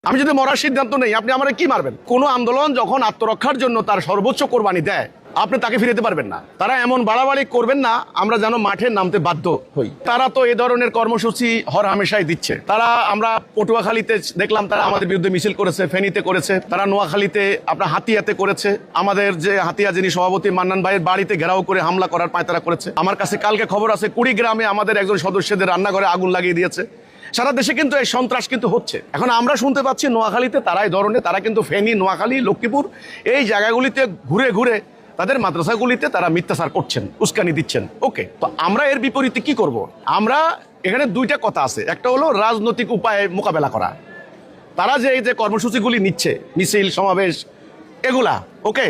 আমি যদি মরার সিদ্ধান্ত নেই, আপনি আমার কি মারবেন? কোনো আন্দোলন যখন আত্মরক্ষার জন্য তার সর্বোচ্চ কোরবানি দেয়, আপনি তাকে ফিরে যেতে পারবেন না। তারা এমন বাড়াবাড়ি করবেন না আমরা যেন মাঠে নামতে বাধ্য হই। তারা তো এই ধরনের কর্মসূচি হর হামেশাই দিচ্ছে। তারা, আমরা পটুয়াখালীতে দেখলাম তারা আমাদের বিরুদ্ধে মিছিল করেছে, ফেনীতে করেছে, তারা নোয়াখালীতে আপনার হাতিয়াতে করেছে, আমাদের যে হাতিয়া যিনি সভাপতি মান্নান ভাইয়ের বাড়িতে ঘেরাও করে হামলা করার পায়তারা করেছে। আমার কাছে কালকে খবর আছে কুড়িগ্রামে আমাদের একজন সদস্যদের রান্নাঘরে আগুন লাগিয়ে দিয়েছে। সারা দেশে কিন্তু এই সন্ত্রাস কিন্তু হচ্ছে। এখন আমরা শুনতে পাচ্ছি নোয়াখালীতে তারা এই ধরনের, তারা কিন্তু ফেনী, নোয়াখালী, লক্ষ্মীপুর এই জায়গাগুলিতে ঘুরে ঘুরে তাদের মাদ্রাসাগুলিতে তারা মিথ্যাচার করছেন, উস্কানি দিচ্ছেন। ওকে, তো আমরা এর বিপরীতে কি করব? আমরা এখানে দুইটা কথা আছে। একটা হলো রাজনৈতিক উপায়ে মোকাবেলা করা। তারা যে এই যে কর্মসূচিগুলি নিচ্ছে, মিছিল সমাবেশ এগুলা, ওকে,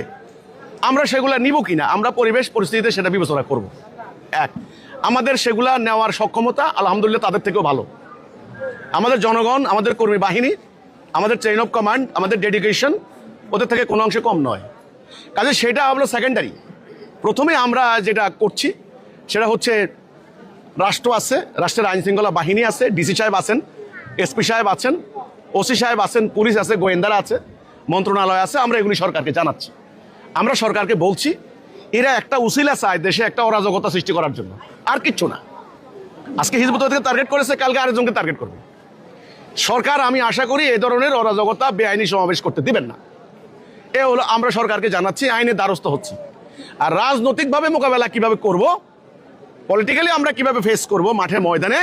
আমরা সেগুলা নিব কিনা আমরা পরিবেশ পরিস্থিতিতে সেটা বিবেচনা করব। এক, আমাদের সেগুলা নেওয়ার সক্ষমতা আলহামদুলিল্লাহ তাদের থেকেও ভালো। আমাদের জনগণ, আমাদের কর্মী বাহিনী, আমাদের চেইন অফ কমান্ড, আমাদের ডেডিকেশন ওদের থেকে কোনো অংশে কম নয়। কাজে সেটা হলো সেকেন্ডারি। প্রথমে আমরা যেটা করছি সেটা হচ্ছে রাষ্ট্র আছে, রাষ্ট্রের আইনশৃঙ্খলা বাহিনী আছে, ডিসি সাহেব আছেন, এসপি সাহেব আছেন, ওসি সাহেব আছেন, পুলিশ আছে, গোয়েন্দারা আছে, মন্ত্রণালয় আছে। আমরা এগুলি সরকারকে জানাচ্ছি। আমরা সরকারকে বলছি এরা একটা উসিলা চায় দেশে একটা অরাজকতা সৃষ্টি করার জন্য, আর কিচ্ছু না। আজকে হিজবুত তাহ্রীরকে টার্গেট করেছে, কালকে আরেকজনকে টার্গেট করবে। সরকার আমি আশা করি এ ধরনের অরাজকতা বেআইনি সমাবেশ করতে দিবেন না। এ হলো আমরা সরকারকে জানাচ্ছি, আইনের দ্বারস্থ হচ্ছি। আর রাজনৈতিকভাবে মোকাবেলা কিভাবে করব, পলিটিক্যালি আমরা কিভাবে ফেস করব মাঠে ময়দানে,